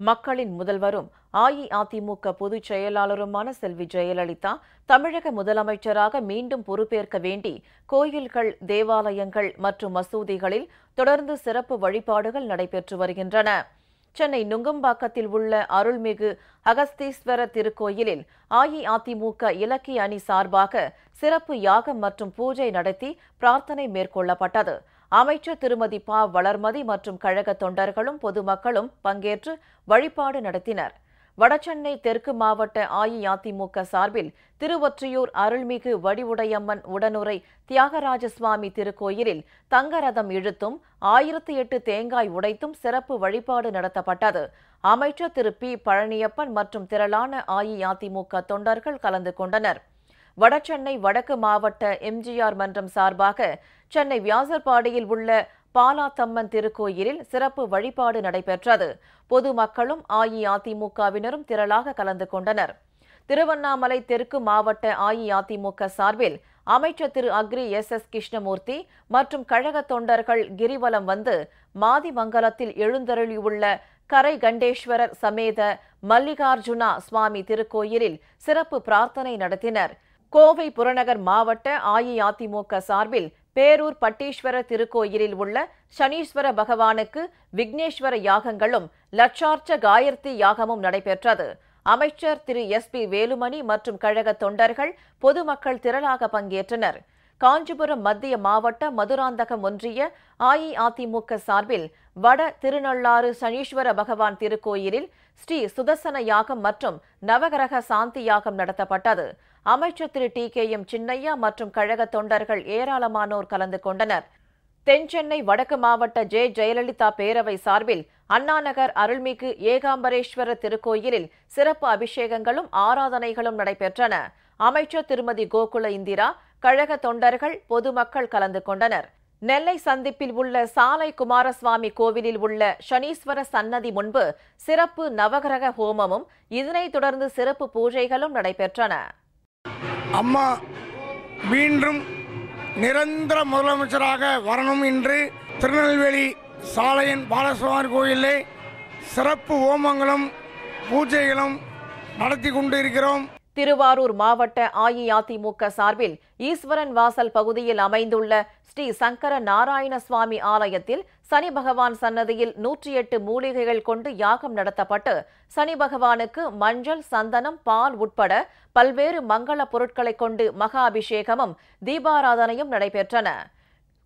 மக்களின் முதல்வரும் அஇஅதிமுக பொதுச் செயலாளருமான செல்வி ஜெயலலிதா தமிழக முதலமைச்சராக மீண்டும் பொறுப்பேற்க வேண்டி கோயில்கள், தேவாலயங்கள் மற்றும் மசூதிகளில் தொடர்ந்து சிறப்பு வழிபாடுகள் நடைபெற்று வருகின்றன. சென்னை நுங்கம்பாக்கத்தில் உள்ள அருள்மிகு அகஸ்தீஸ்வரர் திருக்கோயிலில் அஇஅதிமுக இலக்கிய அணி சார்பாக சிறப்பு யாகம் மற்றும் பூஜை நடத்தி பிரார்த்தனை மேற்கொள்ளப்பட்டது. அமைச்சர் திருமதி ப. வளர்மதி மற்றும் கழக தொண்டர்களும் பொதுமக்களும் பங்கேற்று வழிபாடு நடத்தினர். வடசென்னை தெற்கு மாவட்ட அஇஅதிமுக சார்பில் திருவொற்றியூர் அருள்மிகு வடிவுடையம்மன் உடனுறை தியாகராஜ சுவாமி திருக்கோயிலில் தங்கரதம் இழுத்தும் 1008 தேங்காய் உடைத்தும் சிறப்பு வழிபாடு நடத்தப்பட்டது. அமைச்சர் திரு பி. பழனியப்பன் மற்றும் திரளான அஇஅதிமுக தொண்டர்கள் கலந்து கொண்டனர். வடசென்னை வடக்கு மாவட்ட எம்ஜிஆர் மன்றம் சார்பாக சென்னை வியாசர்பாடியில் உள்ள பாலாத்தம்மன் திருக்கோயிலில் சிறப்பு வழிபாடு நடைபெற்றது. பொதுமக்களும் அஇஅதிமுகவினரும் திரளாக கலந்து கொண்டனர். திருவண்ணாமலை தெற்கு மாவட்ட அஇஅதிமுக சார்பில் அமைச்சர் திரு அக்ரி எஸ். கிருஷ்ணமூர்த்தி மற்றும் கழக தொண்டர்கள் கிரிவலம் வந்து மாதிமங்கலத்தில் எழுந்தருளியுள்ள கரை கண்டேஸ்வரர் சமேத மல்லிகார்ஜுனா சுவாமி திருக்கோயிலில் சிறப்பு பிரார்த்தனை நடத்தினர். கோவை புறநகர் மாவட்ட அஇஅதிமுக சார்பில் பேரூர் பட்டீஸ்வரர் திருக்கோயிலில் உள்ள சனீஸ்வர பகவானுக்கு விக்னேஸ்வர யாகங்களும் லட்சார்ச்ச காயத்ரி யாகமும் நடைபெற்றது. அமைச்சர் திரு எஸ். பி. வேலுமணி மற்றும் கழக தொண்டர்கள் பொதுமக்கள் திரளாக பங்கேற்றனர். காஞ்சிபுரம் மத்திய மாவட்ட மதுராந்தகம் ஒன்றிய அஇஅதிமுக சார்பில் வட திருநள்ளாறு சனீஸ்வர பகவான் திருக்கோயிலில் ஸ்ரீ சுதர்சன யாகம் மற்றும் நவகிரக சாந்தி யாகம் நடத்தப்பட்டது. அமைச்சர் திரு டி.கே.எம். சின்னையா மற்றும் கழக தொண்டர்கள் ஏராளமானோர் கலந்து கொண்டனர். தென்சென்னை வடக்கு மாவட்ட ஜெயலலிதா பேரவை சார்பில் அண்ணாநகர் அருள்மிகு ஏகாம்பரேஸ்வரர் திருக்கோயிலில் சிறப்பு அபிஷேகங்களும் ஆராதனைகளும் நடைபெற்றன. அமைச்சர் திருமதி கோகுல இந்திரா, கழக தொண்டர்கள், பொதுமக்கள் கலந்து கொண்டனர். நெல்லை சந்திப்பில் உள்ள சாலை குமாரசுவாமி கோவிலில் உள்ள சனீஸ்வர சன்னதி முன்பு சிறப்பு நவகிரக ஹோமமும் இதனைத் தொடர்ந்து சிறப்பு பூஜைகளும் நடைபெற்றன. அம்மா மீண்டும் நிரந்தர முதலமைச்சராக வரணும் என்று திருநெல்வேலி சாலையின் பாலசுவாமி கோயிலே சிறப்பு ஹோமங்களும் பூஜைகளும் நடத்தி கொண்டு இருக்கிறோம். திருவாரூர் மாவட்ட அஇஅதிமுக சார்பில் ஈஸ்வரன் வாசல் பகுதியில் அமைந்துள்ள ஸ்ரீ சங்கர நாராயண சுவாமி ஆலயத்தில் சனி பகவான் சன்னதியில் 108 மூலிகைகள் கொண்டு யாகம் நடத்தப்பட்டு சனி பகவானுக்கு மஞ்சள், சந்தனம், பால் உட்பட பல்வேறு மங்கள பொருட்களை கொண்டு மகா அபிஷேகமும் தீபாராதனையும் நடைபெற்றன.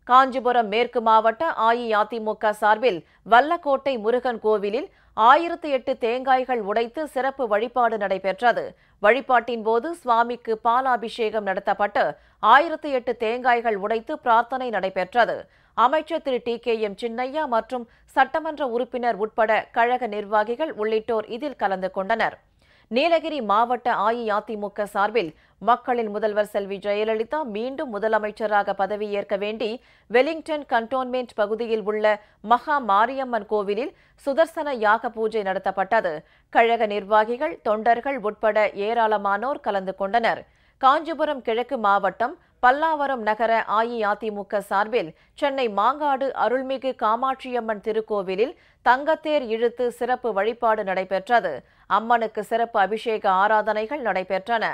காஞ்சிபுரம் மேற்கு மாவட்ட அஇஅதிமுக சார்பில் வல்லக்கோட்டை முருகன் கோவிலில் 1008 தேங்காய்கள் உடைத்து சிறப்பு வழிபாடு நடைபெற்றது. வழிபாட்டின் போது சுவாமிக்கு பாலாபிஷேகம் நடத்தப்பட்டு 1008 தேங்காய்கள் உடைத்து பிரார்த்தனை நடைபெற்றது. அமைச்சர் திரு டி.கே.எம். சின்னையா மற்றும் சட்டமன்ற உறுப்பினர் உட்பட கழக நிர்வாகிகள் உள்ளிட்டோர் இதில் கலந்து கொண்டனர். நீலகிரி மாவட்ட அஇஅதிமுக சார்பில் மக்களின் முதல்வர் செல்வி ஜெயலலிதா மீண்டும் முதலமைச்சராக பதவியேற்க வேண்டி வெலிங்டன் கண்டோன்மென்ட் பகுதியில் உள்ள மகா மாரியம்மன் கோவிலில் சுதர்சன யாக பூஜை நடத்தப்பட்டது. கழக நிர்வாகிகள், தொண்டர்கள் உட்பட ஏராளமானோர் கலந்து கொண்டனர். காஞ்சிபுரம் கிழக்கு மாவட்டம் பல்லாவரம் நகர அஇஅதிமுக சார்பில் சென்னை மாங்காடு அருள்மிகு காமாட்சியம்மன் திருக்கோவிலில் தங்கத்தேர் இழுத்து சிறப்பு வழிபாடு நடைபெற்றது. அம்மனுக்கு சிறப்பு அபிஷேக ஆராதனைகள் நடைபெற்றன.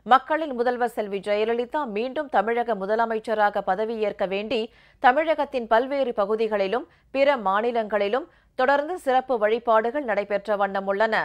மக்களின் முதல்வர் செல்வி ஜெயலலிதா மீண்டும் தமிழக முதலமைச்சராக பதவியேற்க வேண்டி தமிழகத்தின் பல்வேறு பகுதிகளிலும் பிற மாநிலங்களிலும் தொடர்ந்து சிறப்பு வழிபாடுகள் நடைபெற்ற வண்ணம் உள்ளன.